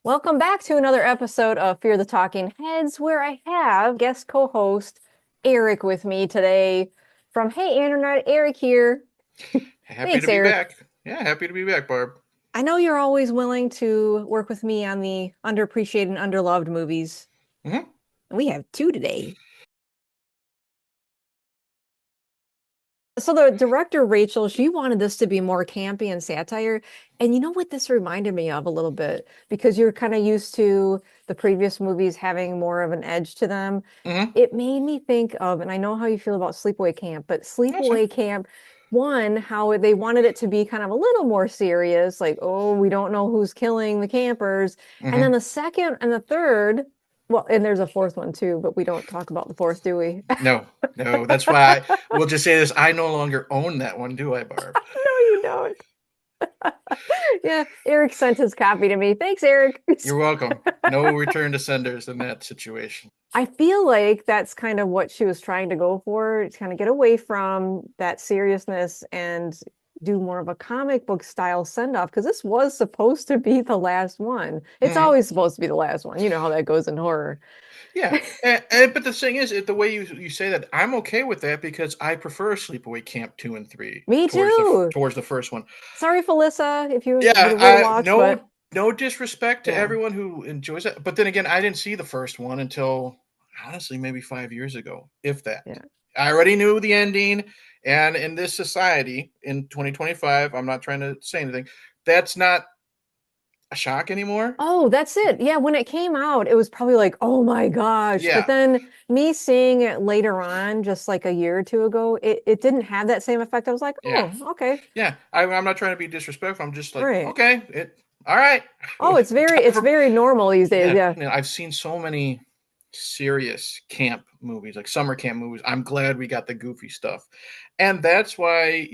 Welcome back to another episode of Fear the Talking Heads, where I have guest co-host Eric with me today from Hey Internet. Eric here. Happy Thanks, to be Eric. back. Yeah, happy to be back, Barb. I know you're always willing to work with me on the underappreciated and underloved movies. hmm We have two today. So the director, Rachel, she wanted this to be more campy and satire. And you know what this reminded me of a little bit? Because you're kind of used to the previous movies having more of an edge to them. hmm It made me think of, and I know how you feel about Sleepaway Camp, but That's fine. Sleepaway Camp, one, how they wanted it to be kind of a little more serious, like, oh, we don't know who's killing the campers. And then hmm the second and the third, well, and there's a fourth one too, but we don't talk about the fourth, do we? No, no. That's why we'll just say this. I no longer own that one, do I, Barb? No, you don't. Yeah, Eric sent his copy to me. Thanks, Eric. You're welcome. No return to senders in that situation. I feel like that's kind of what she was trying to go for, to kind of get away from that seriousness and do more of a comic book style send off because this was supposed to be the last one. It's hmm always supposed to be the last one. You know how that goes in horror. Yeah, but the thing is, the way you say that, I'm okay with that because I prefer Sleepaway Camp 2 and 3 Me too. towards the first one. Sorry, Felissa, if you Yeah, would watch, but no disrespect to yeah, everyone who enjoys it, but then again, I didn't see the first one until honestly maybe 5 years ago, if that. yeah. I already knew the ending, and in this society in 2025, I'm not trying to say anything. That's not a shock anymore. Oh, that's it. Yeah, when it came out, it was probably like, oh my gosh. But Yeah, then me seeing it later on, just like a year or two ago, it didn't have that same effect. I was like, yeah, oh, okay. yeah. I'm not trying to be disrespectful. I'm just like, Right. okay, all right. Oh, Time it's for very normal these days. yeah, Yeah. I've seen so many serious camp movies, like summer camp movies. I'm glad we got the goofy stuff. And that's why,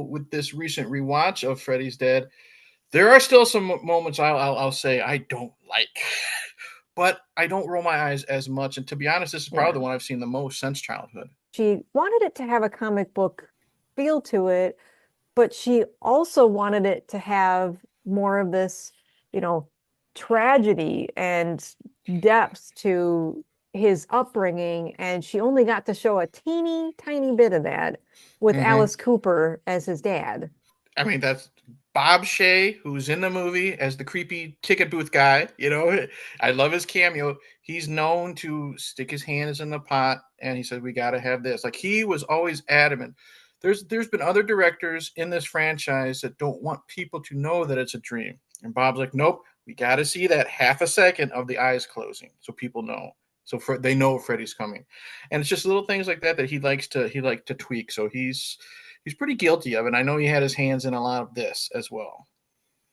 with this recent rewatch of Freddy's Dead, there are still some moments I'll say I don't like. But I don't roll my eyes as much. And to be honest, this is probably Yeah. the one I've seen the most since childhood. She wanted it to have a comic book feel to it, but she also wanted it to have more of this, you know, tragedy and depth to his upbringing. And she only got to show a teeny tiny bit of that with hmm Alice Cooper as his dad. I mean, that's Bob Shea, who's in the movie as the creepy ticket booth guy. I love his cameo. He's known to stick his hands in the pot, and he said, "We got to have this." Like he was always adamant. There's been other directors in this franchise that don't want people to know that it's a dream, and Bob's like, "Nope, we got to see that half a second of the eyes closing so people know." So they know Freddy's coming, and it's just little things like that that he liked to tweak. So he's pretty guilty of it. I know he had his hands in a lot of this as well.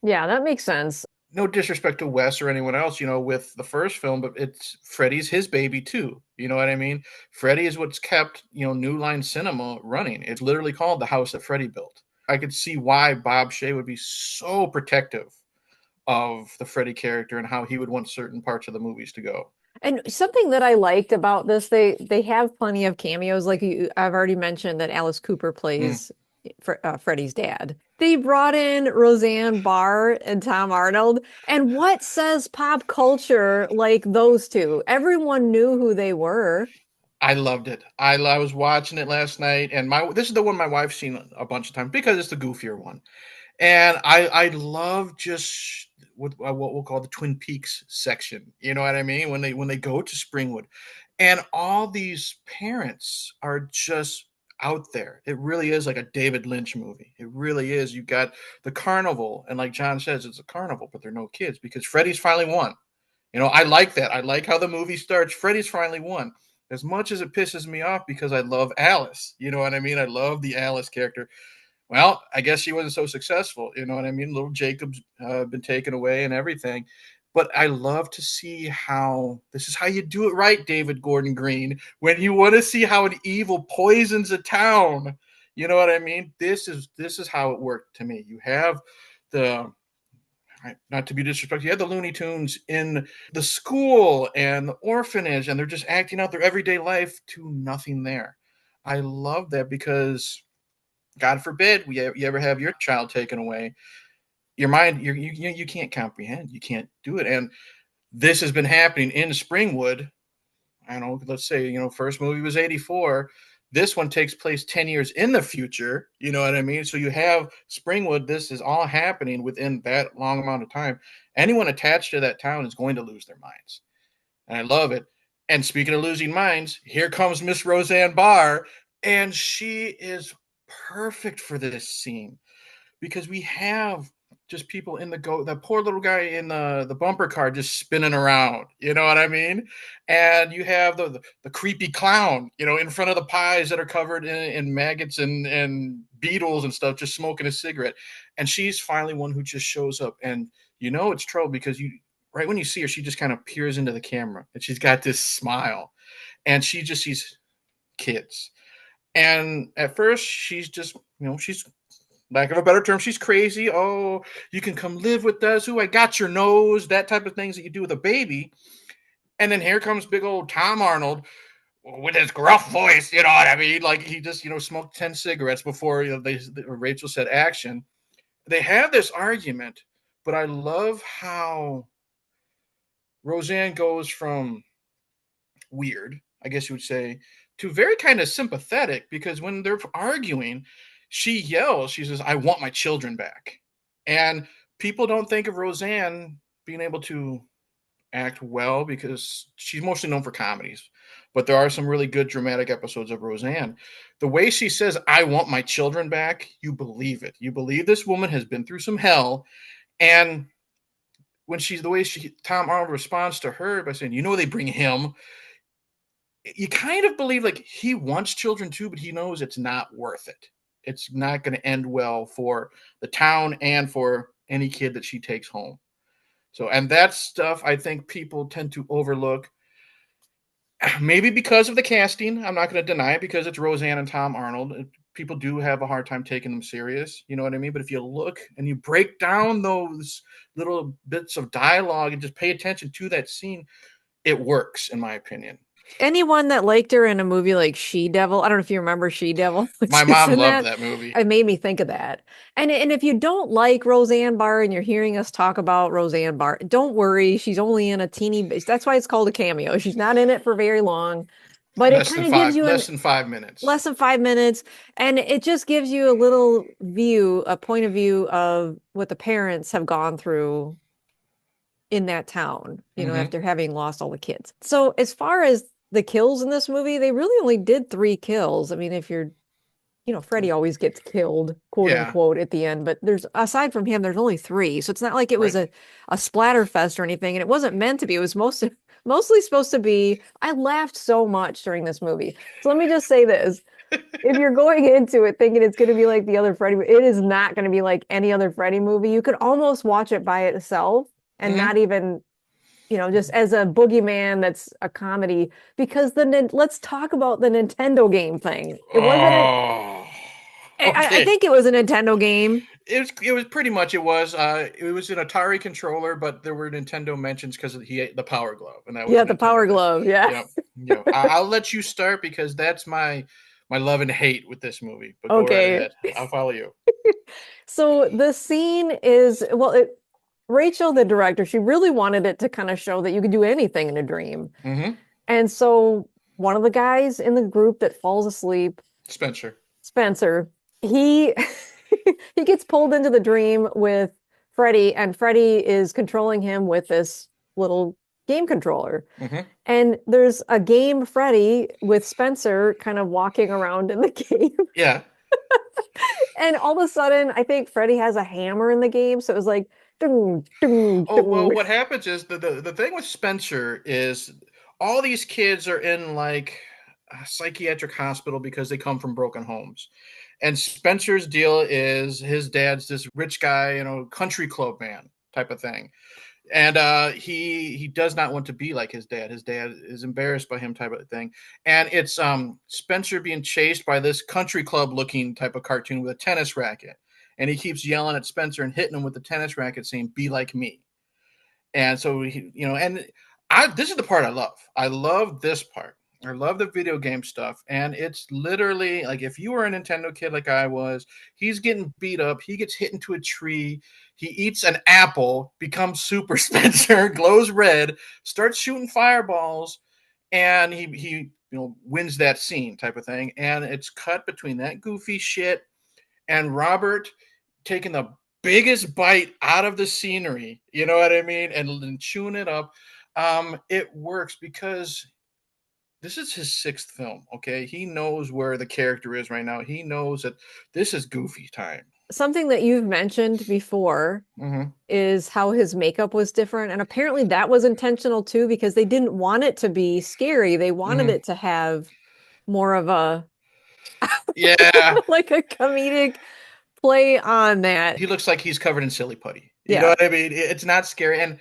Yeah, that makes sense. No disrespect to Wes or anyone else, with the first film, but it's Freddy's his baby too. You know what I mean? Freddy is what's kept, New Line Cinema running. It's literally called the house that Freddy built. I could see why Bob Shea would be so protective of the Freddy character and how he would want certain parts of the movies to go. And something that I liked about this, they have plenty of cameos. Like I've already mentioned that Alice Cooper Mm. plays Freddy's dad. They brought in Roseanne Barr and Tom Arnold. And what says pop culture like those two? Everyone knew who they were. I loved it. I was watching it last night, and my this is the one my wife's seen a bunch of times because it's the goofier one. And I love just what we'll call the Twin Peaks section. You know what I mean? When they go to Springwood, and all these parents are just out there. It really is like a David Lynch movie. It really is. You got the carnival, and like John says, it's a carnival, but there are no kids because Freddy's finally won. I like that. I like how the movie starts. Freddy's finally won. As much as it pisses me off because I love Alice. You know what I mean? I love the Alice character. Well, I guess she wasn't so successful. You know what I mean? Little Jacob's been taken away and everything. But I love to see how this is how you do it right, David Gordon Green. When you want to see how an evil poisons a town, you know what I mean? This is how it worked to me. You have the not to be disrespectful, you have the Looney Tunes in the school and the orphanage, and they're just acting out their everyday life to nothing there. I love that because God forbid you ever have your child taken away. your mind, you can't comprehend, you can't do it. And this has been happening in Springwood. I don't know, let's say, first movie was 84. This one takes place 10 years in the future. You know what I mean? So you have Springwood. This is all happening within that long amount of time. Anyone attached to that town is going to lose their minds. And I love it. And speaking of losing minds, here comes Miss Roseanne Barr. And she is perfect for this scene because we have just people in the poor little guy in the bumper car just spinning around. You know what I mean? And you have the creepy clown, in front of the pies that are covered in maggots and beetles and stuff, just smoking a cigarette. And she's finally one who just shows up. And it's trouble because right when you see her, she just kind of peers into the camera and she's got this smile and she just sees kids. And at first she's just, she's, lack of a better term, she's crazy. Oh, you can come live with us. Ooh, I got your nose. That type of things that you do with a baby. And then here comes big old Tom Arnold with his gruff voice. You know what I mean? Like he just, smoked 10 cigarettes before Rachel said action. They have this argument, but I love how Roseanne goes from weird, I guess you would say, to very kind of sympathetic because when they're arguing, she yells, she says, I want my children back. And people don't think of Roseanne being able to act well because she's mostly known for comedies. But there are some really good dramatic episodes of Roseanne. The way she says, I want my children back, you believe it. You believe this woman has been through some hell. And when Tom Arnold responds to her by saying, they bring him, you kind of believe like he wants children too, but he knows it's not worth it. It's not going to end well for the town and for any kid that she takes home. So, and that stuff I think people tend to overlook. Maybe because of the casting. I'm not going to deny it because it's Roseanne and Tom Arnold. People do have a hard time taking them serious. You know what I mean? But if you look and you break down those little bits of dialogue and just pay attention to that scene, it works, in my opinion. Anyone that liked her in a movie like She-Devil, I don't know if you remember She-Devil. My mom loved that movie. It made me think of that. And if you don't like Roseanne Barr and you're hearing us talk about Roseanne Barr, don't worry. She's only in a teeny bit. That's why it's called a cameo. She's not in it for very long. But it kind of gives you less than 5 minutes. Less than 5 minutes. And it just gives you a little view, a point of view of what the parents have gone through in that town, after having lost all the kids. So as far as the kills in this movie, they really only did 3 kills. I mean, if you're, Freddy always gets killed, quote unquote, at the end, but aside from him, there's only 3. So it's not like it was a splatter fest or anything. And it wasn't meant to be. It was mostly supposed to be. I laughed so much during this movie. So let me just say this. If you're going into it thinking it's going to be like the other Freddy, it is not going to be like any other Freddy movie. You could almost watch it by itself and not even, just as a boogeyman that's a comedy, because let's talk about the Nintendo game thing. It wasn't. Okay. I think it was a Nintendo game. It was pretty much, it was an Atari controller, but there were Nintendo mentions because he ate the Power Glove, and that was the Power Glove. Yeah. I'll let you start because that's my love and hate with this movie. But okay, go right ahead. I'll follow you. So the scene is Rachel, the director, she really wanted it to kind of show that you could do anything in a dream. Mm-hmm. And so one of the guys in the group that falls asleep, Spencer, he he gets pulled into the dream with Freddy, and Freddy is controlling him with this little game controller. Mm-hmm. And there's a game Freddy with Spencer kind of walking around in the game. Yeah. And all of a sudden, I think Freddy has a hammer in the game. So it was like, ding, ding, oh, ding. well, what happens is the thing with Spencer is all these kids are in like a psychiatric hospital because they come from broken homes. And Spencer's deal is his dad's this rich guy, country club man type of thing. And he does not want to be like his dad. His dad is embarrassed by him type of thing. And it's Spencer being chased by this country club looking type of cartoon with a tennis racket. And he keeps yelling at Spencer and hitting him with the tennis racket saying, be like me. And so, this is the part I love. I love this part. I love the video game stuff. And it's literally like if you were a Nintendo kid like I was, he's getting beat up, he gets hit into a tree, he eats an apple, becomes Super Spencer, glows red, starts shooting fireballs, and he wins that scene type of thing. And it's cut between that goofy shit and Robert taking the biggest bite out of the scenery, you know what I mean, and chewing it up. It works because this is his sixth film. Okay, he knows where the character is right now. He knows that this is Goofy time. Something that you've mentioned before Mm-hmm. is how his makeup was different. And apparently that was intentional too, because they didn't want it to be scary. They wanted Mm-hmm. it to have more of a Yeah, like a comedic play on that. he looks like he's covered in silly putty. You know Yeah. what I mean? It's not scary, and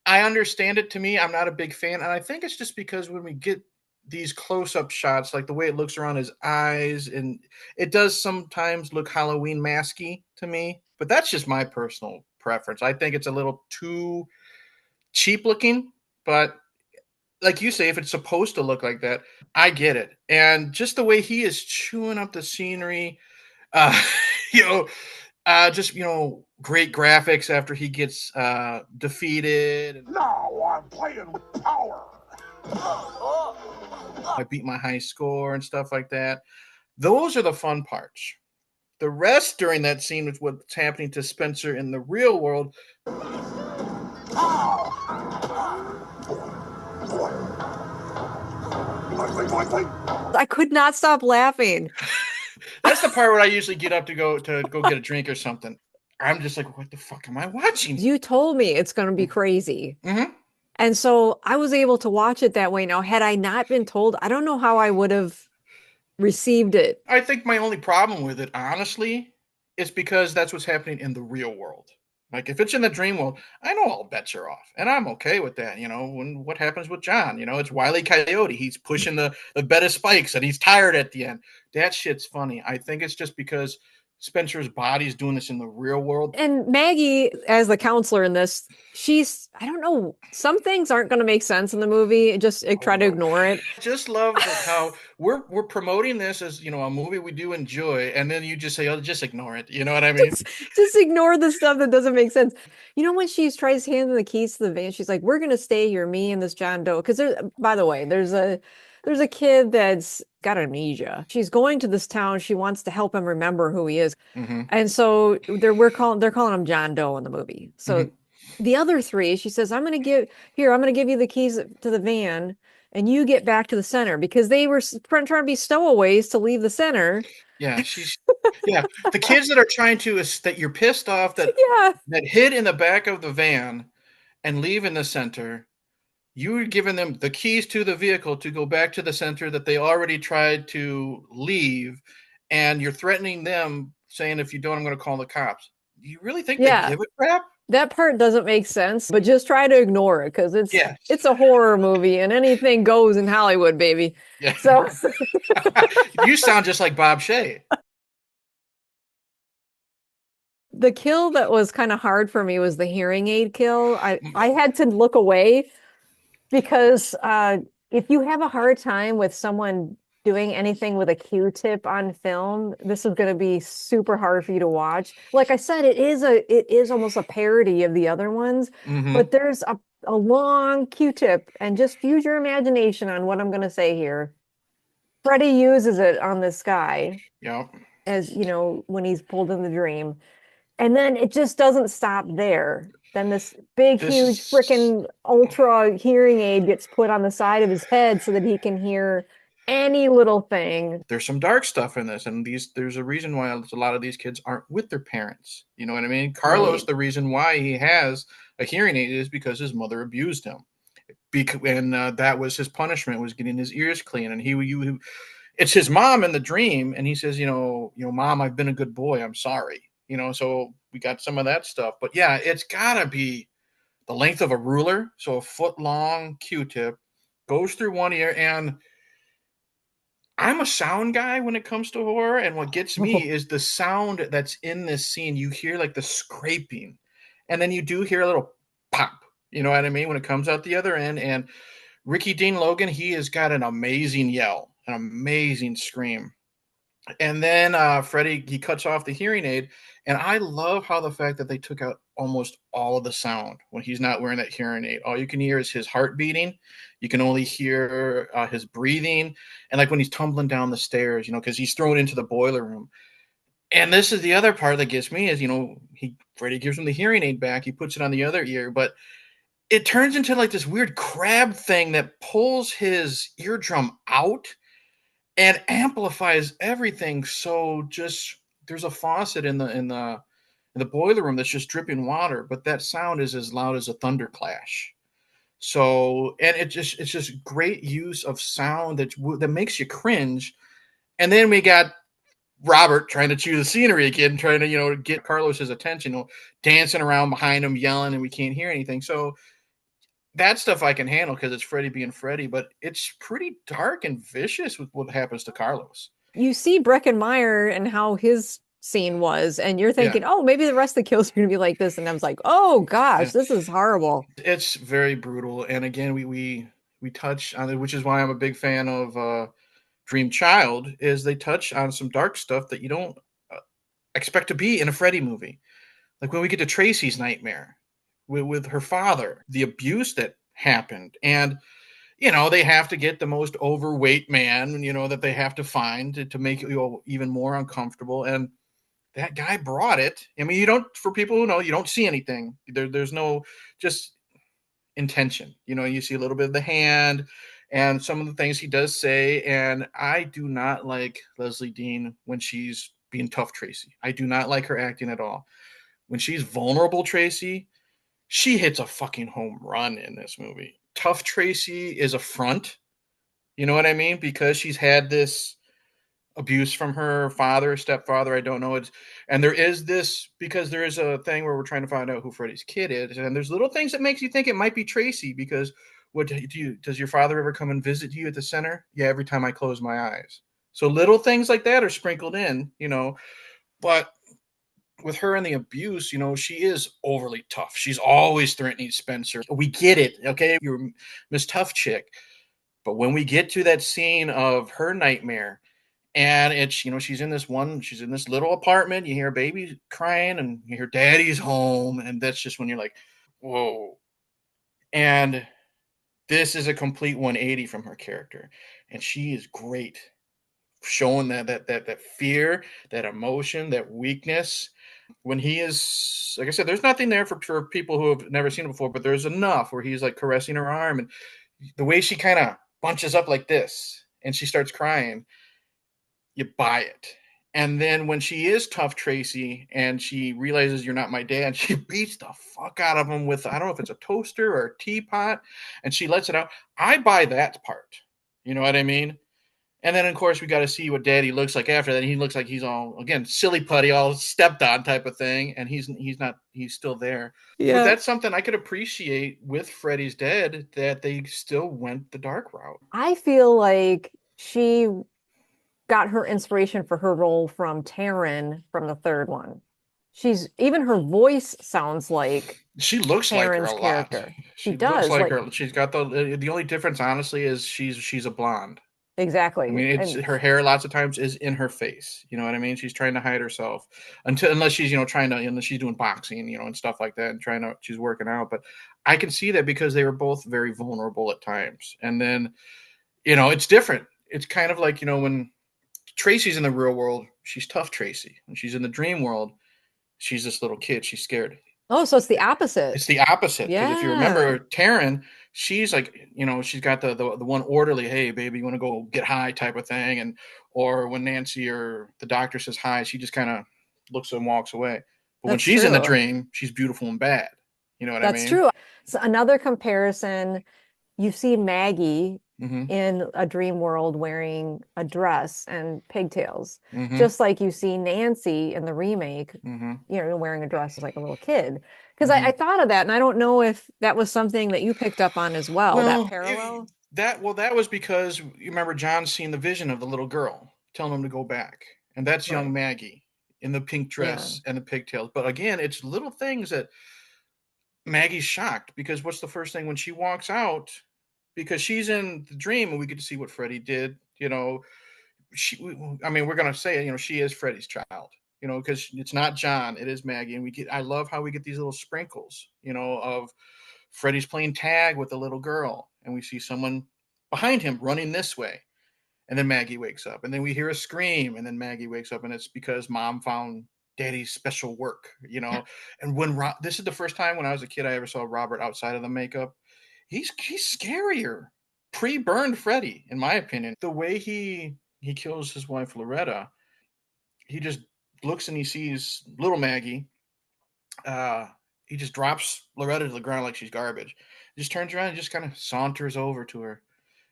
I understand it. To me, I'm not a big fan, and I think it's just because when we get these close-up shots, like the way it looks around his eyes, and it does sometimes look Halloween masky to me. But that's just my personal preference. I think it's a little too cheap looking, but like you say, if it's supposed to look like that, I get it. And just the way he is chewing up the scenery, uh, you know, just great graphics after he gets defeated. Now I'm playing with power. I beat my high score and stuff like that. Those are the fun parts. The rest during that scene is what's happening to Spencer in the real world. I could not stop laughing. That's the part where I usually get up to go get a drink or something. I'm just like, what the fuck am I watching? You told me it's going to be crazy. Mm-hmm. And so I was able to watch it that way. Now, had I not been told, I don't know how I would have received it. I think my only problem with it, honestly, is because that's what's happening in the real world. Like if it's in the dream world, I know all bets are off, and I'm okay with that. When what happens with John, it's Wile E. Coyote. He's pushing the bed of spikes, and he's tired at the end. That shit's funny. I think it's just because Spencer's body's doing this in the real world. And Maggie, as the counselor in this, I don't know, some things aren't going to make sense in the movie. Just try to ignore it. Just love how we're promoting this as a movie we do enjoy, and then you just say, "Oh, just ignore it." You know what I mean? Just ignore the stuff that doesn't make sense. When she tries handing the keys to the van, she's like, "We're going to stay here, me and this John Doe." Because by the way, there's a kid that's got amnesia. She's going to this town. She wants to help him remember who he is. Mm-hmm. And so they're calling him John Doe in the movie. So the other three, she says, I'm going to give you the keys to the van and you get back to the center, because they were trying to be stowaways to leave the center. Yeah, the kids that are trying to, that you're pissed off that hid in the back of the van and leave in the center. You're giving them the keys to the vehicle to go back to the center that they already tried to leave, and you're threatening them, saying, if you don't, I'm going to call the cops. You really think they give a crap? That part doesn't make sense, but just try to ignore it, because it's a horror movie and anything goes in Hollywood, baby. Yeah. So You sound just like Bob Shea. the kill that was kind of hard for me was the hearing aid kill. I had to look away, because if you have a hard time with someone doing anything with a Q-tip on film, this is going to be super hard for you to watch. Like I said, it is almost a parody of the other ones, but there's a long Q-tip, and just use your imagination on what I'm going to say here. Freddy uses it on this guy. Yep. As when he's pulled in the dream. And then it just doesn't stop there. Then this huge freaking ultra hearing aid gets put on the side of his head so that he can hear any little thing. There's some dark stuff in this, and there's a reason why a lot of these kids aren't with their parents. You know what I mean? Carlos, the reason why he has a hearing aid is because his mother abused him. And that was his punishment, was getting his ears clean. And it's his mom in the dream, and he says, Mom, I've been a good boy. I'm sorry. So we got some of that stuff. But yeah, it's gotta be the length of a ruler. So a foot-long Q-tip goes through one ear. And I'm a sound guy when it comes to horror, and what gets me is the sound that's in this scene. You hear like the scraping, and then you do hear a little pop. You know what I mean? When it comes out the other end. And Ricky Dean Logan, he has got an amazing yell, an amazing scream. And then Freddy, he cuts off the hearing aid. And I love how the fact that they took out almost all of the sound when he's not wearing that hearing aid. All you can hear is his heart beating. You can only hear his breathing. And like when he's tumbling down the stairs, because he's thrown into the boiler room. And this is the other part that gets me is, Freddy gives him the hearing aid back. He puts it on the other ear, but it turns into like this weird crab thing that pulls his eardrum out and amplifies everything. So just there's a faucet in the boiler room that's just dripping water, but that sound is as loud as a thunder clash. So, and it's just great use of sound that makes you cringe. And then we got Robert trying to chew the scenery again, trying to get Carlos's attention, dancing around behind him, yelling, and we can't hear anything. So that stuff I can handle because it's Freddy being Freddy, but it's pretty dark and vicious with what happens to Carlos. You see Breckenmeyer and how his scene was, and you're thinking, Yeah. oh, maybe the rest of the kills are going to be like this. And I was like, oh gosh, Yeah. this is horrible. It's very brutal. And again, we touch on it, which is why I'm a big fan of Dream Child, is they touch on some dark stuff that you don't expect to be in a Freddy movie. Like when we get to Tracy's nightmare with her father, the abuse that happened. And, they have to get the most overweight man, that they have to find to make you even more uncomfortable. And that guy brought it. I mean, for people who know, you don't see anything. There's no just intention. You see a little bit of the hand and some of the things he does say. And I do not like Leslie Dean when she's being tough Tracy. I do not like her acting at all. When she's vulnerable Tracy, she hits a fucking home run in this movie. Tough Tracy is a front. You know what I mean? Because she's had this abuse from her father, stepfather, I don't know. And there is this, because there is a thing where we're trying to find out who Freddy's kid is. And there's little things that makes you think it might be Tracy, because does your father ever come and visit you at the center? Yeah, every time I close my eyes. So little things like that are sprinkled in, but with her and the abuse, she is overly tough. She's always threatening Spencer. We get it. Okay. You're Miss Tough Chick. But when we get to that scene of her nightmare, and it's, she's in this little apartment, you hear baby crying and you hear daddy's home. And that's just when you're like, whoa. And this is a complete 180 from her character. And she is great, showing that fear, that emotion, that weakness. When he is, like I said, there's nothing there for people who have never seen it before, but there's enough where he's like caressing her arm, and the way she kind of bunches up like this and she starts crying, you buy it. And then when she is tough Tracy and she realizes you're not my dad, she beats the fuck out of him with, I don't know if it's a toaster or a teapot, and she lets it out. I buy that part. You know what I mean? And then, of course, we got to see what Daddy looks like after that. He looks like he's all, again, silly putty, all stepped on type of thing. And he's still there. Yeah. But that's something I could appreciate with Freddy's Dead, that they still went the dark route. I feel like she got her inspiration for her role from Taryn from the third one. Even her voice sounds like she looks Taryn's like her a lot. character. She does looks like her. She's got the only difference, honestly, is she's a blonde. Exactly. I mean, her hair lots of times is in her face. You know what I mean? She's trying to hide herself unless she's, unless she's doing boxing, and stuff like that, and she's working out. But I can see that because they were both very vulnerable at times. And then, it's different. It's kind of like, when Tracy's in the real world, she's tough Tracy. When she's in the dream world, she's this little kid. She's scared. Oh, so it's the opposite. It's the opposite. Yeah. Because if you remember Taryn, she's like, she's got the one orderly, hey, baby, you want to go get high type of thing. Or when Nancy or the doctor says hi, she just kind of looks and walks away. But when she's in the dream, she's beautiful and bad. You know what I mean? That's true. So another comparison, you see Maggie in a dream world wearing a dress and pigtails, just like you see Nancy in the remake, wearing a dress as like a little kid. Because I thought of that, and I don't know if that was something that you picked up on as well, that parallel. That was because you remember John's seeing the vision of the little girl telling him to go back. And that's young Maggie in the pink dress and the pigtails. But again, it's little things that Maggie's shocked, because what's the first thing when she walks out? because she's in the dream and we get to see what Freddy did. We're gonna say, she is Freddy's child. Because it's not John, it is Maggie, and I love how we get these little sprinkles, of Freddy's playing tag with a little girl, and we see someone behind him running this way, and then Maggie wakes up, and then we hear a scream, and then Maggie wakes up, and it's because mom found daddy's special work. And this is the first time when I was a kid I ever saw Robert outside of the makeup. He's scarier, pre-burned Freddy, in my opinion. The way he kills his wife Loretta, he just looks and he sees little Maggie. He just drops Loretta to the ground like she's garbage. He just turns around and just kind of saunters over to her.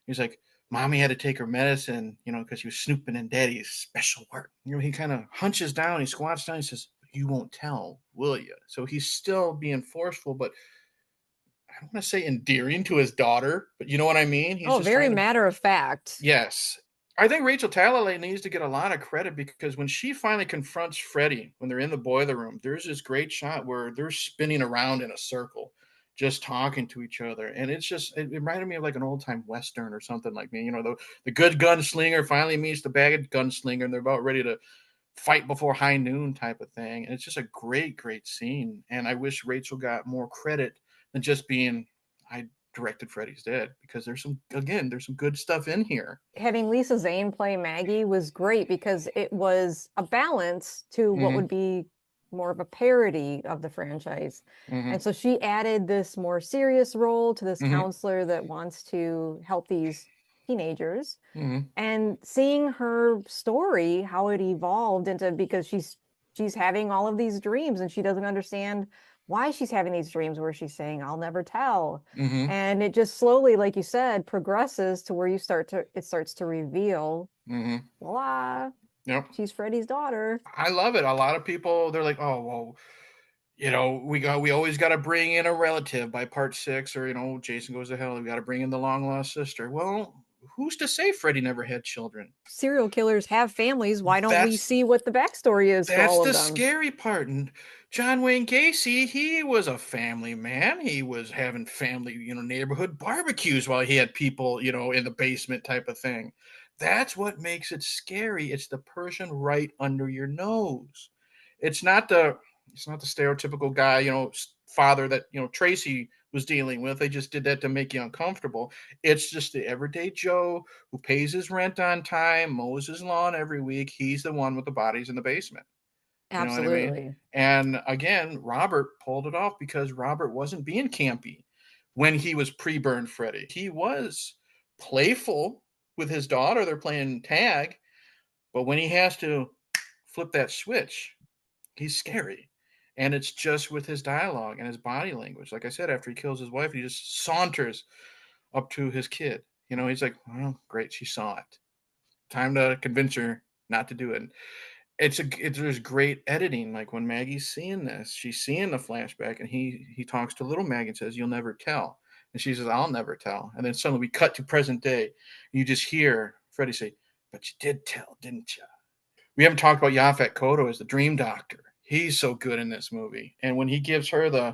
He's like, Mommy had to take her medicine, because she was snooping in Daddy's special work. He kind of hunches down, he squats down, he says, you won't tell, will you? So he's still being forceful, but I don't want to say endearing to his daughter, but you know what I mean? He's just very matter of fact. Yes. I think Rachel Talalay needs to get a lot of credit, because when she finally confronts Freddy, when they're in the boiler room, there's this great shot where they're spinning around in a circle, just talking to each other. And it reminded me of like an old time Western or something like me. The good gunslinger finally meets the bad gunslinger, and they're about ready to fight before high noon type of thing. And it's just a great, great scene. And I wish Rachel got more credit than just being, I directed Freddy's Dead, because there's some good stuff in here. Having Lisa Zane play Maggie was great because it was a balance to what would be more of a parody of the franchise. And so she added this more serious role to this counselor that wants to help these teenagers. And seeing her story, how it evolved into, because she's having all of these dreams and she doesn't understand why she's having these dreams where she's saying, I'll never tell. And it just slowly, like you said, progresses to where it starts to reveal, voila, yep, she's Freddy's daughter. I love it. A lot of people, they're like, oh, well, we always got to bring in a relative by part 6, or, Jason Goes to Hell. We got to bring in the long lost sister. Well, who's to say Freddy never had children? Serial killers have families. Why don't we see what the backstory is for all of them? That's the scary part. And John Wayne Gacy, he was a family man. He was having family, neighborhood barbecues while he had people, in the basement type of thing. That's what makes it scary. It's the person right under your nose. It's not the stereotypical guy, father that, Tracy was dealing with. They just did that to make you uncomfortable. It's just the everyday Joe who pays his rent on time, mows his lawn every week. He's the one with the bodies in the basement. Absolutely. You know what I mean? And again, Robert pulled it off because Robert wasn't being campy when he was pre-burned Freddy. He was playful with his daughter. They're playing tag, but when he has to flip that switch, he's scary. And it's just with his dialogue and his body language. Like I said, after he kills his wife, he just saunters up to his kid. He's like, well, great, she saw it. Time to convince her not to do it. There's great editing. Like when Maggie's seeing this, she's seeing the flashback, and he talks to little Maggie and says, you'll never tell. And she says, I'll never tell. And then suddenly we cut to present day. And you just hear Freddy say, but you did tell, didn't you? We haven't talked about Yaphet Kotto as the dream doctor. He's so good in this movie. And when he gives her the,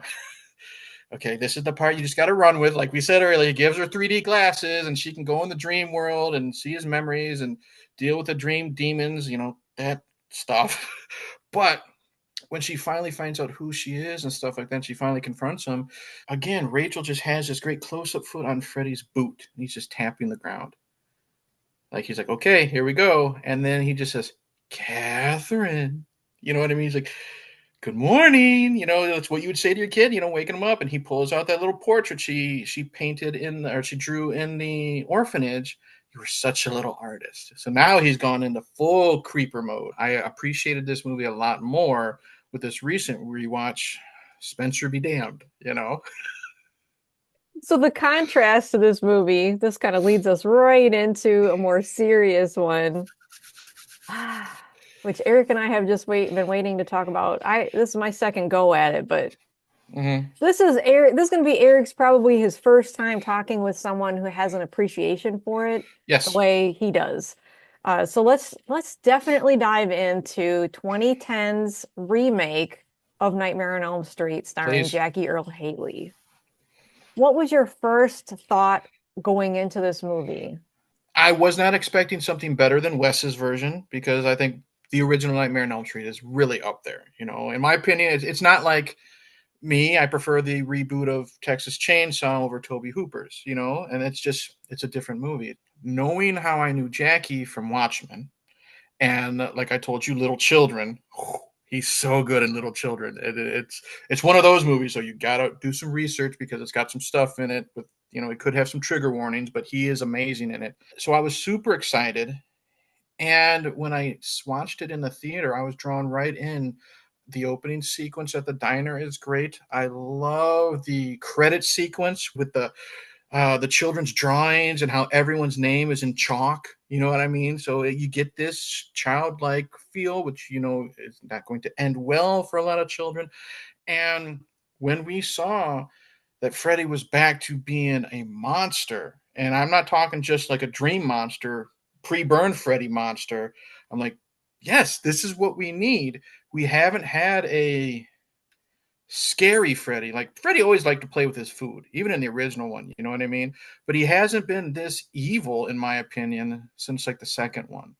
okay, this is the part you just got to run with. Like we said earlier, he gives her 3D glasses and she can go in the dream world and see his memories and deal with the dream demons, that stuff. But when she finally finds out who she is and stuff like that, she finally confronts him. Again, Rachel just has this great close-up foot on Freddy's boot. And he's just tapping the ground. Like he's like, okay, here we go. And then he just says, Catherine. You know what I mean? He's like, good morning. That's what you would say to your kid, waking him up. And he pulls out that little portrait she painted she drew in the orphanage. You were such a little artist. So now he's gone into full creeper mode. I appreciated this movie a lot more with this recent rewatch. Spencer be damned, So the contrast to this movie, this kind of leads us right into a more serious one. Which Eric and I have just been waiting to talk about. This is my second go at it, but this is going to be Eric's probably his first time talking with someone who has an appreciation for it. Yes. The way he does. So let's definitely dive into 2010's remake of Nightmare on Elm Street, starring Jackie Earle Haley. What was your first thought going into this movie? I was not expecting something better than Wes's version because I think the original Nightmare on Elm Street is really up there. You know, in my opinion, it's not like me. I prefer the reboot of Texas Chainsaw over Toby Hooper's. You know, and it's a different movie. Knowing how I knew Jackie from Watchmen, and like I told you, Little Children. He's so good in Little Children. It's one of those movies, so you gotta do some research because it's got some stuff in it. With it could have some trigger warnings, but he is amazing in it. So I was super excited, and when I watched it in the theater, I was drawn right in. The opening sequence at the diner is great. I love the credit sequence with the children's drawings and how everyone's name is in chalk. You know what I mean? So you get this childlike feel, which is not going to end well for a lot of children. And when we saw that Freddy was back to being a monster, and I'm not talking just like a dream monster, pre-burn Freddy monster. I'm like, yes, this is what we need. We haven't had a scary Freddy. Like Freddy always liked to play with his food, even in the original one, you know what I mean? But he hasn't been this evil, in my opinion, since like the second one.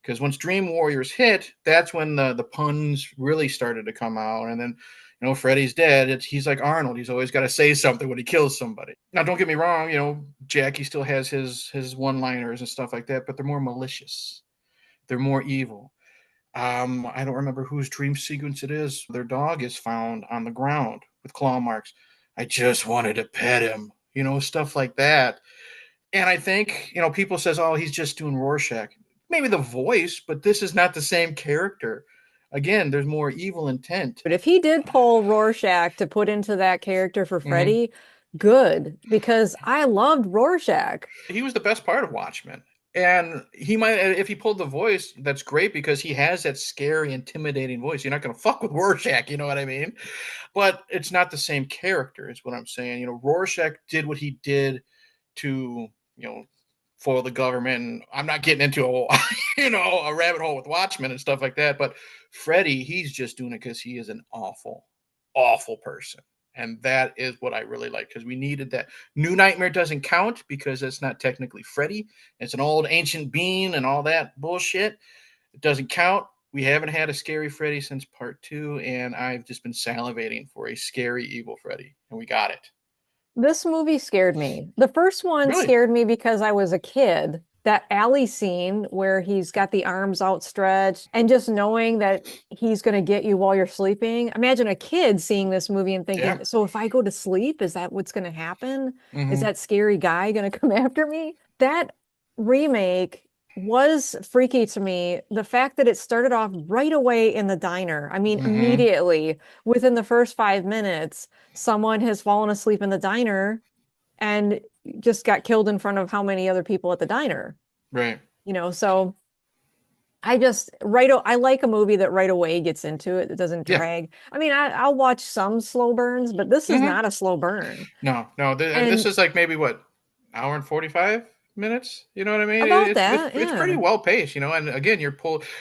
Because once Dream Warriors hit, that's when the puns really started to come out. And then, Freddy's dead. He's like Arnold. He's always got to say something when he kills somebody. Now, don't get me wrong. Jackie still has his one-liners and stuff like that, but they're more malicious. They're more evil. I don't remember whose dream sequence it is. Their dog is found on the ground with claw marks. I just wanted to pet him, stuff like that. And I think, people says, oh, he's just doing Rorschach. Maybe the voice, but this is not the same character. Again, there's more evil intent. But if he did pull Rorschach to put into that character for Freddy, good, because I loved Rorschach. He was the best part of Watchmen. And he might, if he pulled the voice, that's great because he has that scary, intimidating voice. You're not going to fuck with Rorschach, you know what I mean? But it's not the same character, is what I'm saying. Rorschach did what he did to, foil the government. I'm not getting into a rabbit hole with Watchmen and stuff like that. But Freddy, he's just doing it because he is an awful, awful person. And that is what I really like because we needed that. New Nightmare doesn't count because it's not technically Freddy. It's an old ancient being and all that bullshit. It doesn't count. We haven't had a scary Freddy since part 2, and I've just been salivating for a scary evil Freddy, and we got it. This movie scared me. The first one Really? scared me because I was a kid. That alley scene where he's got the arms outstretched and just knowing that he's going to get you while you're sleeping. Imagine a kid seeing this movie and thinking, Yeah. so if I go to sleep, is that what's going to happen? Mhm. Is that scary guy going to come after me? That remake was freaky to me. The fact that it started off right away in the diner. I mean, immediately within the first 5 minutes, someone has fallen asleep in the diner and just got killed in front of how many other people at the diner. Right. So I like a movie that right away gets into it. It doesn't drag. Yeah. I mean, I'll watch some slow burns, but this is not a slow burn. No. This is like maybe what, hour and 45 minutes? You know what I mean? It's pretty well paced, and again,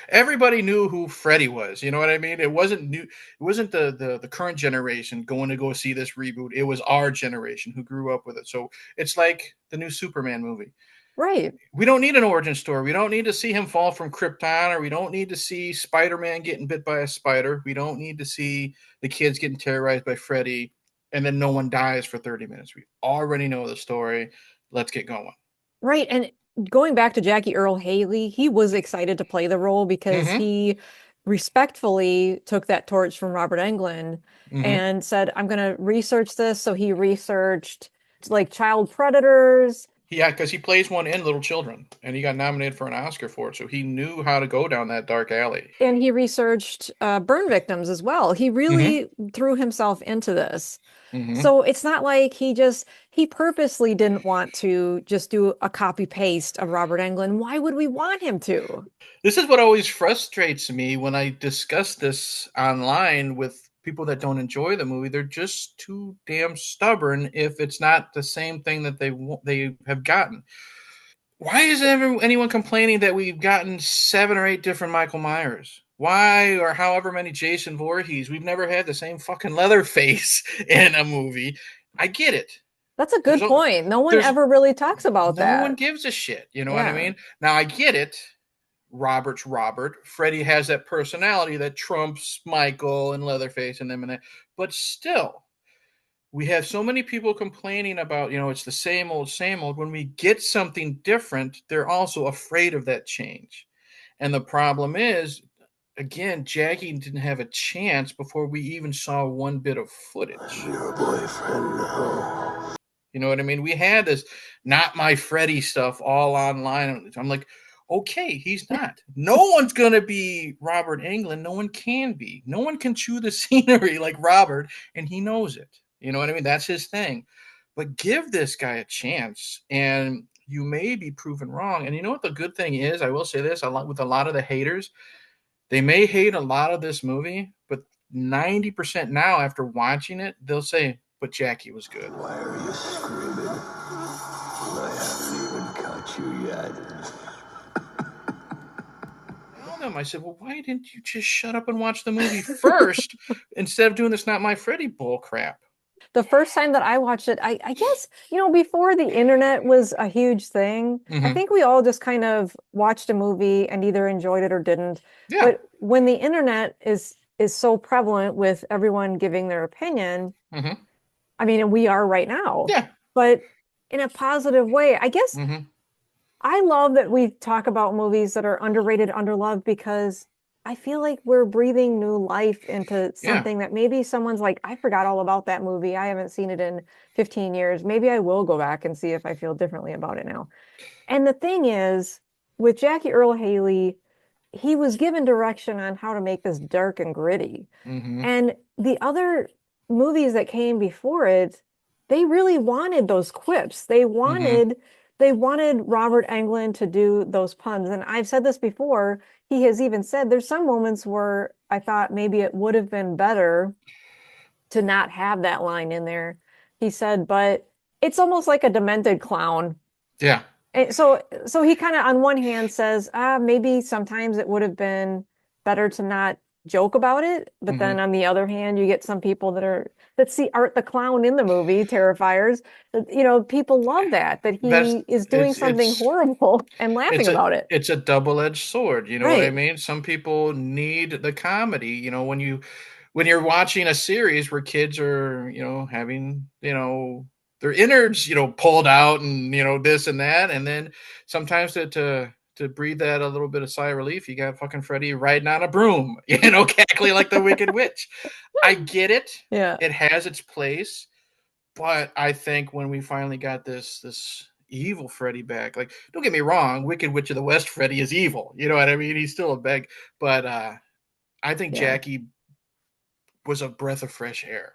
everybody knew who Freddy was, you know what I mean? It wasn't new. It wasn't the current generation going to go see this reboot. It was our generation who grew up with it. So it's like the new Superman movie. Right. We don't need an origin story. We don't need to see him fall from Krypton, or we don't need to see Spider-Man getting bit by a spider. We don't need to see the kids getting terrorized by Freddy and then no one dies for 30 minutes. We already know the story. Let's get going. Right. And going back to Jackie Earle Haley, he was excited to play the role because he respectfully took that torch from Robert Englund and said, I'm going to research this. So he researched like child predators. Yeah, because he plays one in Little Children, and he got nominated for an Oscar for it, so he knew how to go down that dark alley. And he researched burn victims as well. He really threw himself into this. So it's not like he purposely didn't want to just do a copy paste of Robert Englund. Why would we want him to? This is what always frustrates me when I discuss this online with people that don't enjoy the movie. They're just too damn stubborn if it's not the same thing that they have gotten. Why is anyone complaining that we've gotten 7 or 8 different Michael Myers? Why, or however many Jason Voorhees? We've never had the same fucking Leatherface in a movie. I get it. That's a good point. No one there's ever really talks about no one that. gives a shit. You know what I Yeah. mean? Now I get it. Robert's Robert. Freddy has that personality that trumps Michael and Leatherface and them and that. But still, we have so many people complaining about, it's the same old, same old. When we get something different, they're also afraid of that change. And the problem is, again, Jackie didn't have a chance before we even saw one bit of footage. I'm your boyfriend now. You know what I mean? We had this not my Freddy stuff all online. I'm like, okay, he's not. No one's going to be Robert Englund. No one can be. No one can chew the scenery like Robert, and he knows it. You know what I mean? That's his thing. But give this guy a chance, and you may be proven wrong. And you know what the good thing is? I will say this, with a lot of the haters, they may hate a lot of this movie, but 90% now after watching it, they'll say, but Jackie was good. Why are you screaming? I haven't even caught you yet. I told them, I said, well, why didn't you just shut up and watch the movie first instead of doing this Not My Freddy bull crap? The first time that I watched it, I guess, before the internet was a huge thing, I think we all just kind of watched a movie and either enjoyed it or didn't. Yeah. But when the internet is so prevalent with everyone giving their opinion, I mean, and we are right now. Yeah. But in a positive way, I guess I love that we talk about movies that are underrated, underloved, because I feel like we're breathing new life into something that maybe someone's like, I forgot all about that movie. I haven't seen it in 15 years. Maybe I will go back and see if I feel differently about it now. And the thing is, with Jackie Earle Haley, he was given direction on how to make this dark and gritty. And the other movies that came before it, they really wanted those quips. They wanted Robert Englund to do those puns. And I've said this before. He has even said there's some moments where I thought maybe it would have been better to not have that line in there. He said, but it's almost like a demented clown. Yeah. And so he kind of on one hand says, maybe sometimes it would have been better to not joke about it. But then on the other hand, you get some people that see Art the Clown in the movie, Terrifiers. People love that he is doing something horrible and laughing about it. It's a double-edged sword. You know what I Right. mean? Some people need the comedy. When you're watching a series where kids are, having, their innards, pulled out and, this and that. And then sometimes to breathe that a little bit of sigh of relief, you got fucking Freddy riding on a broom, cackling like the Wicked Witch. I get it. Yeah. It has its place. But I think when we finally got this evil Freddy back, like, don't get me wrong, Wicked Witch of the West Freddy is evil. You know what I mean? He's still a beg. But I think Jackie was a breath of fresh air.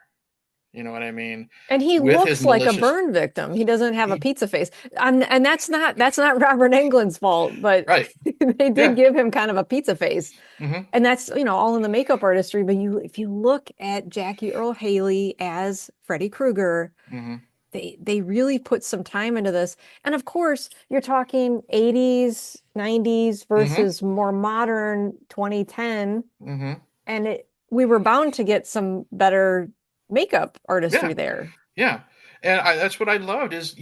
You know what I mean? And he looks like a burn victim. He doesn't have a pizza face. And that's not Robert Englund's fault, but they did give him kind of a pizza face. And that's, all in the makeup artistry. But if you look at Jackie Earle Haley as Freddy Krueger, they really put some time into this. And of course, you're talking 80s, 90s versus more modern 2010. And we were bound to get some better makeup artistry there. Yeah. And that's what I loved is,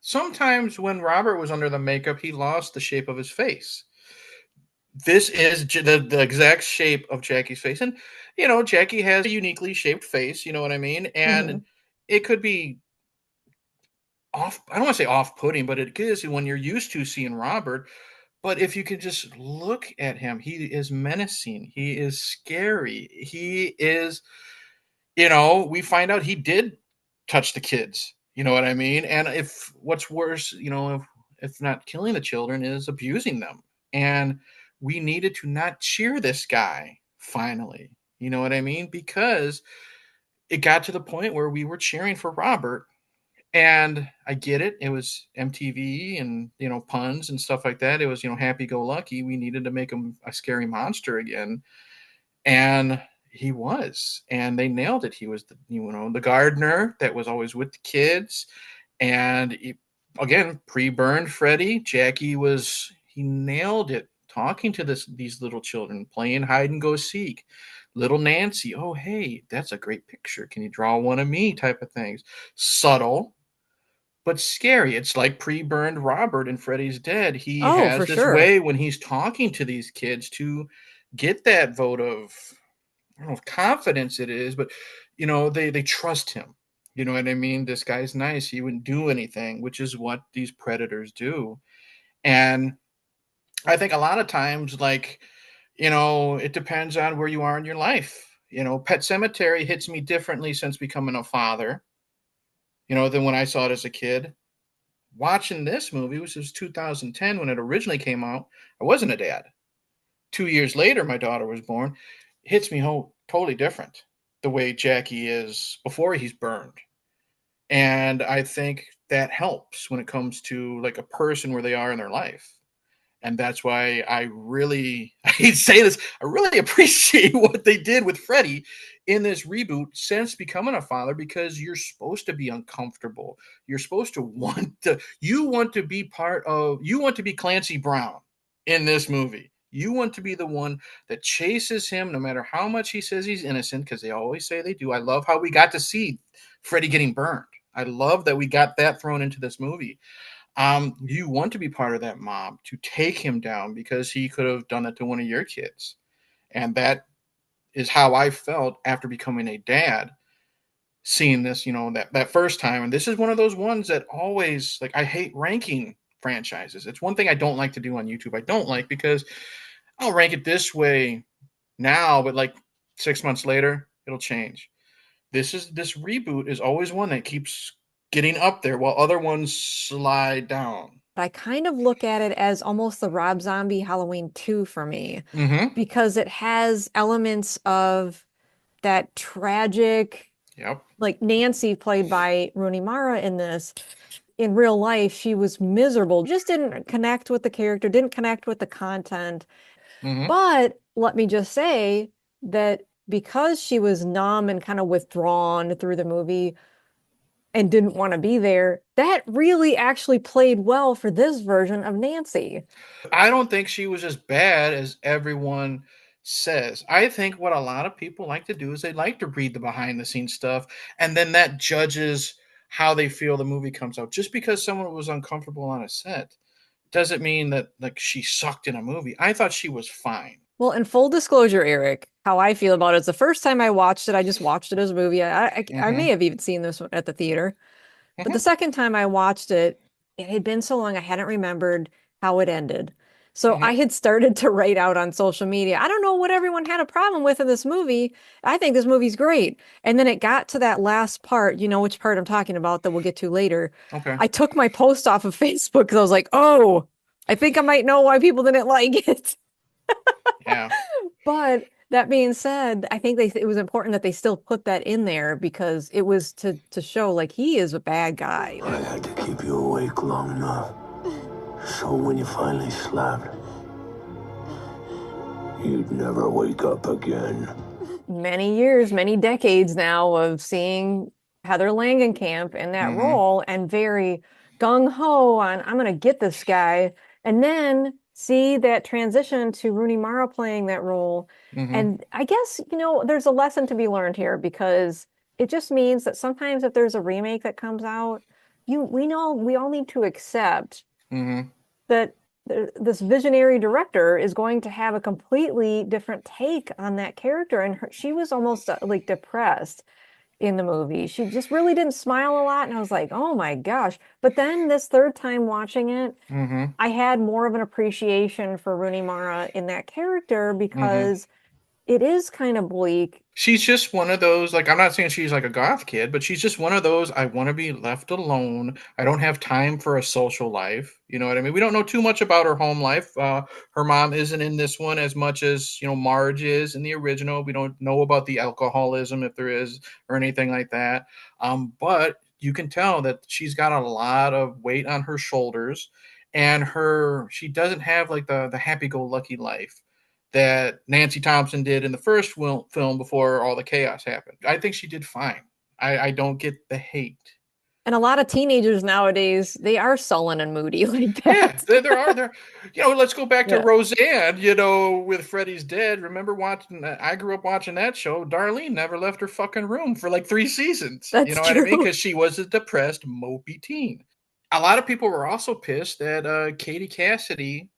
sometimes when Robert was under the makeup, he lost the shape of his face. This is the exact shape of Jackie's face. And, Jackie has a uniquely shaped face, you know what I mean? And it could be off, I don't want to say off-putting, but it is when you're used to seeing Robert. But if you could just look at him, he is menacing. He is scary. He is... we find out he did touch the kids. You know what I mean? And if what's worse, if not killing the children, is abusing them. And we needed to not cheer this guy finally. You know what I mean? Because it got to the point where we were cheering for Robert. And I get it. It was MTV and, puns and stuff like that. It was, happy-go-lucky. We needed to make him a scary monster again. And he was, and they nailed it. He was the gardener that was always with the kids. And again, pre-burned Freddy. Jackie he nailed it, talking to these little children, playing hide and go seek. Little Nancy, oh, hey, that's a great picture. Can you draw one of me? Type of things. Subtle, but scary. It's like pre-burned Robert in Freddy's Dead. He Oh, has for this sure. way when he's talking to these kids to get that vote of, I don't know if confidence it is, but they trust him. You know what I mean? This guy's nice. He wouldn't do anything, which is what these predators do. And I think a lot of times, like, it depends on where you are in your life. Pet Cemetery hits me differently since becoming a father, than when I saw it as a kid. Watching this movie, which was 2010 when it originally came out, I wasn't a dad. 2 years later, my daughter was born. Hits me totally different the way Jackie is before he's burned. And I think that helps when it comes to like a person where they are in their life. And that's why I hate to say this, I really appreciate what they did with Freddy in this reboot since becoming a father, because you're supposed to be uncomfortable. You're supposed to you want to be Clancy Brown in this movie. You want to be the one that chases him no matter how much he says he's innocent, because they always say they do. I love how we got to see Freddy getting burned. I love that we got that thrown into this movie. You want to be part of that mob to take him down because he could have done that to one of your kids. And that is how I felt after becoming a dad, seeing this, that first time. And this is one of those ones that always, like, I hate ranking franchises. It's one thing I don't like to do on YouTube. I don't like, because I'll rank it this way now, but like 6 months later, it'll change. This reboot is always one that keeps getting up there while other ones slide down. I kind of look at it as almost the Rob Zombie Halloween 2 for me, Mm-hmm. because it has elements of that tragic, Yep. like Nancy, played by Rooney Mara in this. In real life, she was miserable, just didn't connect with the character, didn't connect with the content. Mm-hmm. But let me just say that because she was numb and kind of withdrawn through the movie and didn't want to be there, that really actually played well for this version of Nancy. I don't think she was as bad as everyone says. I think what a lot of people like to do is they like to read the behind the scenes stuff, and then that judges how they feel the movie comes out. Just because someone was uncomfortable on a set doesn't mean that like she sucked in a movie. I thought she was fine. Well, in full disclosure, Eric, how I feel about it is the first time I watched it, I just watched it as a movie. I may Mm-hmm. have even seen this one at the theater. But the Mm-hmm. second time I watched it, it had been so long I hadn't remembered how it ended. So I Mm-hmm. had started to write out on social media, I don't know what everyone had a problem with in this movie. I think this movie's great. And then it got to that last part, you know which part I'm talking about that we'll get to later. Okay. I took my post off of Facebook because I was like, oh, I think I might know why people didn't like it. Yeah. But that being said, I think it was important that they still put that in there because it was to show like he is a bad guy. I had to keep you awake long enough, so when you finally slept, you'd never wake up again. Many years, many decades now of seeing Heather Langenkamp in that Mm-hmm. role and very gung-ho on I'm gonna get this guy, and then see that transition to Rooney Mara playing that role. Mm-hmm. And I guess, there's a lesson to be learned here because it just means that sometimes if there's a remake that comes out, we all need to accept Mm-hmm. that this visionary director is going to have a completely different take on that character. And she was almost like depressed in the movie. She just really didn't smile a lot. And I was like, oh my gosh. But then this third time watching it, Mm-hmm. I had more of an appreciation for Rooney Mara in that character Mm-hmm. because it is kind of bleak. She's just one of those, like, I'm not saying she's like a goth kid, but she's just one of those, I want to be left alone. I don't have time for a social life. You know what I mean? We don't know too much about her home life. Her mom isn't in this one as much as, Marge is in the original. We don't know about the alcoholism, if there is, or anything like that. But you can tell that she's got a lot of weight on her shoulders, and she doesn't have like the happy-go-lucky life that Nancy Thompson did in the first film before all the chaos happened. I think she did fine. I don't get the hate. And a lot of teenagers nowadays, they are sullen and moody like Yeah, that. there. Let's go back to Yeah, Roseanne. With Freddy's Dead. Remember watching? I grew up watching that show. Darlene never left her fucking room for like 3 seasons. You that's know what I mean? true. Because she was a depressed, mopey teen. A lot of people were also pissed that Katie Cassidy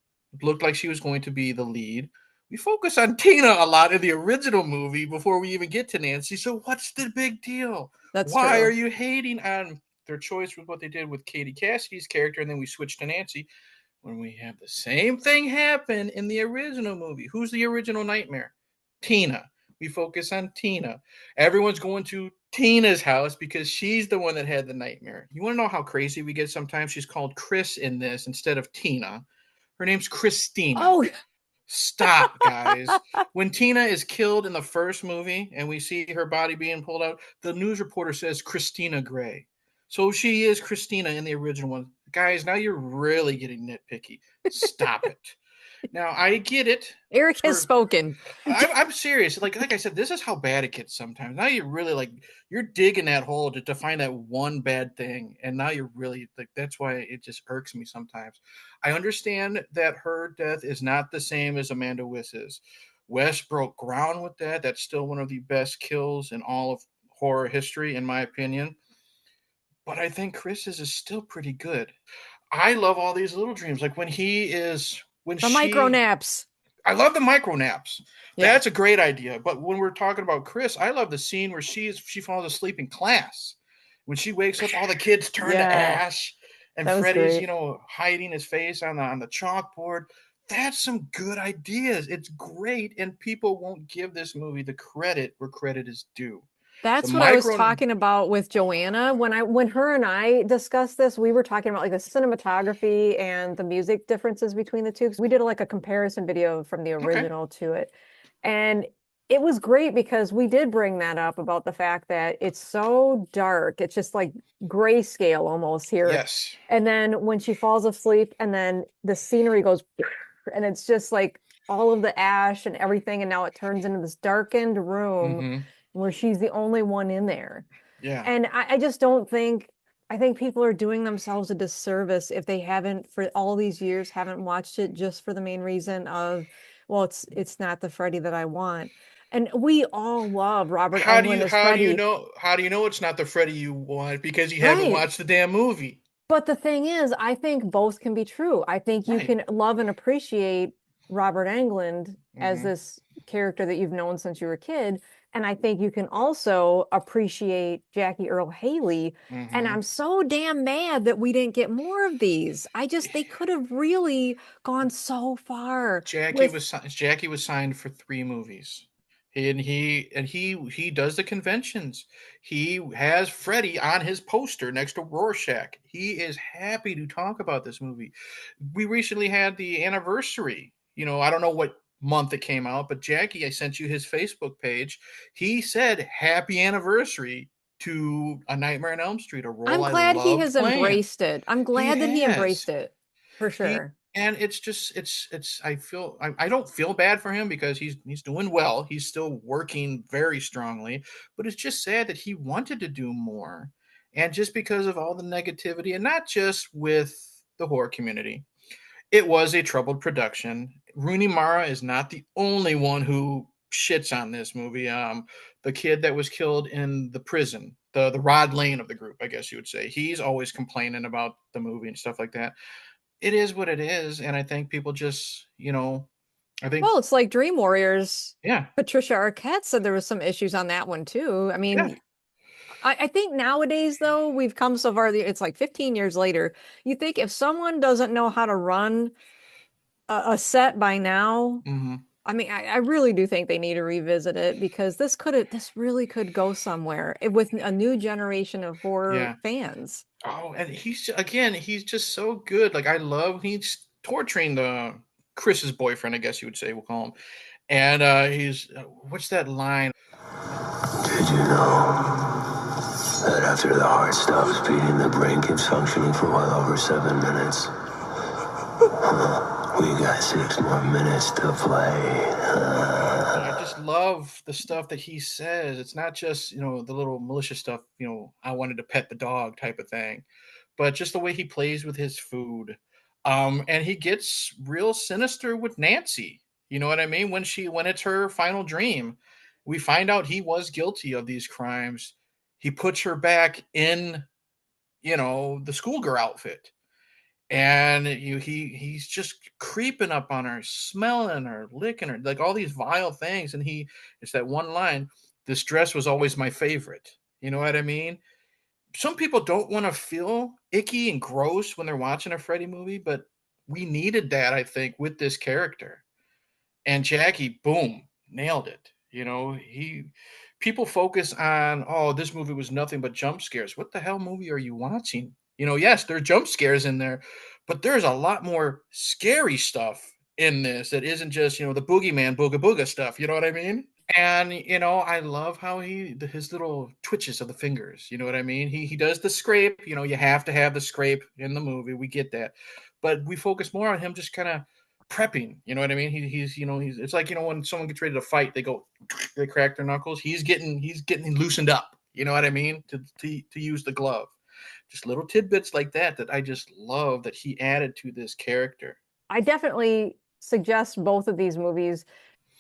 looked like she was going to be the lead. We focus on Tina a lot in the original movie before we even get to Nancy. So what's the big deal? That's Why are true. you hating on their choice with what they did with Katie Cassidy's character, and then we switched to Nancy when we have the same thing happen in the original movie? Who's the original nightmare? Tina. We focus on Tina. Everyone's going to Tina's house because she's the one that had the nightmare. You want to know how crazy we get sometimes? She's called Chris in this instead of Tina. Her name's Christina. Oh, Stop, guys. When Tina is killed in the first movie and we see her body being pulled out, the news reporter says Christina Gray. So she is Christina in the original one. Guys, now you're really getting nitpicky. Stop it. Now, I get it. Eric has For spoken. I'm serious. Like I said, this is how bad it gets sometimes. Now you're really you're digging that hole to find that one bad thing, and now you're really that's why it just irks me sometimes. I understand that her death is not the same as Amanda Wiss's. Wes broke ground with that. That's still one of the best kills in all of horror history, in my opinion. But I think Chris's is still pretty good. I love all these little dreams, like when The micro she naps. I love the micro naps. Yeah. That's a great idea. But when we're talking about Chris, I love the scene where she falls asleep in class. When she wakes up, all the kids turn to Yeah, ash, and that was Freddy's, great. hiding his face on the chalkboard. That's some good ideas. It's great, and people won't give this movie the credit where credit is due. The That's what I was micro, talking about with Joanna. When her and I discussed this, we were talking about like the cinematography and the music differences between the two. 'Cause we did like a comparison video from the okay, original to it. And it was great because we did bring that up about the fact that it's so dark. It's just like grayscale almost here. yes, And then when she falls asleep and then the scenery goes and it's just like all of the ash and everything, and now it turns into this darkened room mm-hmm, where she's the only one in there. yeah. And I just don't think, I think people are doing themselves a disservice if they haven't, for all these years, haven't watched it just for the main reason of, well, it's not the Freddy that I want. And we all love Robert Englund as Freddy. How do you know it's not the Freddy you want because you haven't Right. watched the damn movie? But the thing is, I think both can be true. I think you Right. can love and appreciate Robert Englund as Mm-hmm. this character that you've known since you were a kid. And I think you can also appreciate Jackie Earle Haley. And Mm-hmm. I'm so damn mad that we didn't get more of these. They could have really gone so far with, Jackie was signed for 3 movies. He does the conventions. He has Freddy on his poster next to Rorschach. He is happy to talk about this movie. We recently had the anniversary. I don't know what month it came out, but Jackie, I sent you his Facebook page. He said happy anniversary to A Nightmare on Elm Street, a role I'm I glad he loved has playing. embraced it. I'm He glad that he has. embraced it for He sure. and it's just it's I don't feel bad for him because he's doing well. He's still working very strongly, but it's just sad that he wanted to do more. And just because of all the negativity, and not just with the horror community, it was a troubled production. Rooney Mara is not the only one who shits on this movie. The kid that was killed in the prison, the Rod Lane of the group, I guess you would say, he's always complaining about the movie and stuff like that. It is what it is, and I think people just, I think, Well, it's like Dream Warriors. yeah, Patricia Arquette said there was some issues on that one too. I yeah, mean, I think nowadays though, we've come so far, it's like 15 years later. You think if someone doesn't know how to run a set by now, hmm I mean, I really do think they need to revisit it because this really could go somewhere with a new generation of horror yeah. fans. Oh, and he's just so good. Like I love he's torturing the Chris's boyfriend, I guess you would say, we'll call him. And he's what's that line? Did you know that after the heart stops beating, the brain keeps functioning for well over 7 minutes? We got 6 more minutes to play. I just love the stuff that he says. It's not just, the little malicious stuff, I wanted to pet the dog type of thing, but just the way he plays with his food. And he gets real sinister with Nancy. You know what I mean? When it's her final dream, we find out he was guilty of these crimes. He puts her back in, the schoolgirl outfit. And he's just creeping up on her, smelling her, licking her, like all these vile things. And it's that one line, this dress was always my favorite. You know what I mean? Some people don't want to feel icky and gross when they're watching a Freddy movie, but we needed that, I think, with this character. And Jackie, boom, nailed it. People focus on, oh, this movie was nothing but jump scares. What the hell movie are you watching? Yes, there are jump scares in there, but there's a lot more scary stuff in this that isn't just, the boogeyman booga booga stuff. You know what I mean? And I love how his little twitches of the fingers. You know what I mean? He does the scrape. You have to have the scrape in the movie. We get that, but we focus more on him just kind of prepping. You know what I mean? He's it's like when someone gets ready to fight, they crack their knuckles. He's getting loosened up. You know what I mean? To use the glove. Just little tidbits like that I just love that he added to this character. I definitely suggest both of these movies.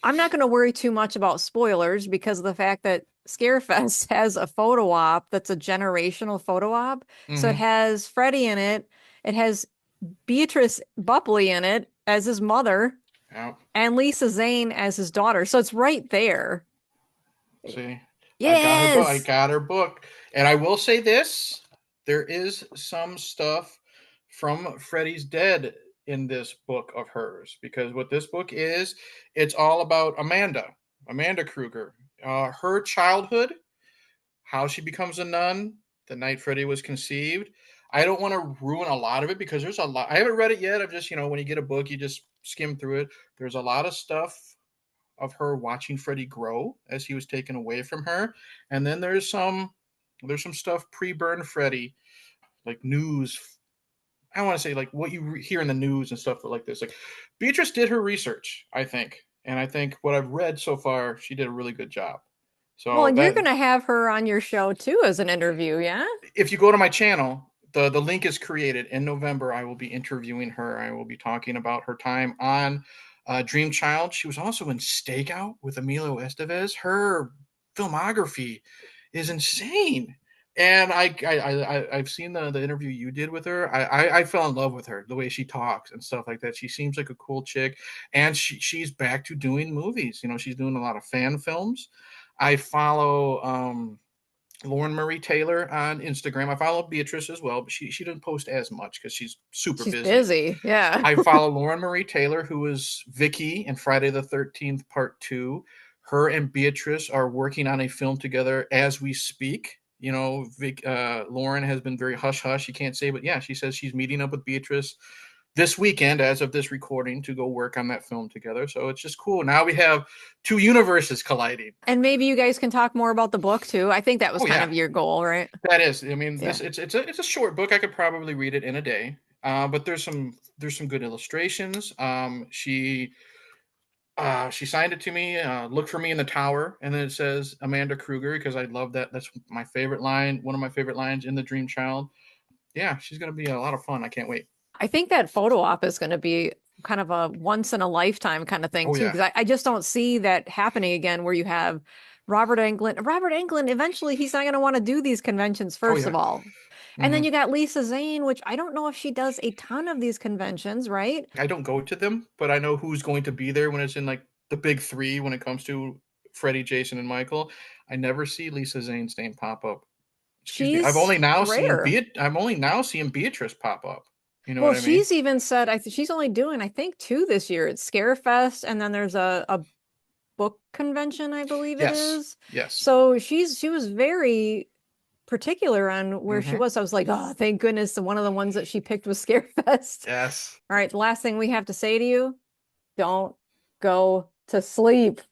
I'm not going to worry too much about spoilers because of the fact that Scarefest has a photo op that's a generational photo op. Mm-hmm. So it has Freddy in it. It has Beatrice Bupley in it as his mother. Yep. And Lisa Zane as his daughter. So it's right there. See? Yes! I got her book. And I will say this. There is some stuff from Freddy's Dead in this book of hers, because what this book is, it's all about Amanda Kruger, her childhood, how she becomes a nun the night Freddy was conceived. I don't want to ruin a lot of it because there's a lot. I haven't read it yet. I've just, when you get a book, you just skim through it. There's a lot of stuff of her watching Freddy grow as he was taken away from her. And then there's some stuff pre-burn Freddy, like news. I want to say like what you hear in the news and stuff like this. Like Beatrice did her research, I think. And I think what I've read so far, she did a really good job. So well, and you're going to have her on your show too as an interview, yeah? If you go to my channel, the link is created. In November, I will be interviewing her. I will be talking about her time on Dream Child. She was also in Stakeout with Emilio Estevez. Her filmography is insane. And I've seen the interview you did with her. I fell in love with her, the way she talks and stuff like that. She seems like a cool chick, and she's back to doing movies. She's doing a lot of fan films. I follow Lauren Marie Taylor on Instagram. I follow Beatrice as well, but she doesn't post as much because she's busy. Yeah. I follow Lauren Marie Taylor, who is Vicky in Friday the 13th Part 2. Her and Beatrice are working on a film together as we speak. Lauren has been very hush-hush. She can't say, but yeah, she says she's meeting up with Beatrice this weekend as of this recording to go work on that film together. So it's just cool. Now we have two universes colliding. And maybe you guys can talk more about the book too. I think that was kind of your goal, right? That is. I mean, it's a short book. I could probably read it in a day. But there's some good illustrations. She signed it to me. Look for me in the tower, and then it says Amanda Kruger because I love that. That's my favorite line. One of my favorite lines in The Dream Child. Yeah, she's gonna be a lot of fun. I can't wait. I think that photo op is going to be kind of a once in a lifetime kind of thing too, because I just don't see that happening again where you have Robert Englund, eventually he's not going to want to do these conventions first of all. And then you got Lisa Zane, which I don't know if she does a ton of these conventions, right? I don't go to them, but I know who's going to be there when it's in like the big three when it comes to Freddy, Jason, and Michael. I never see Lisa Zane's name pop up. I'm only now seeing Beatrice pop up. You know what I mean? She's even said she's only doing, I think, 2 this year. It's Scarefest, and then there's a book convention, I believe it is. Yes. So she was very particular on where she was. I was like, oh, thank goodness. One of the ones that she picked was Scarefest. Yes. All right. The last thing we have to say to you, don't go to sleep.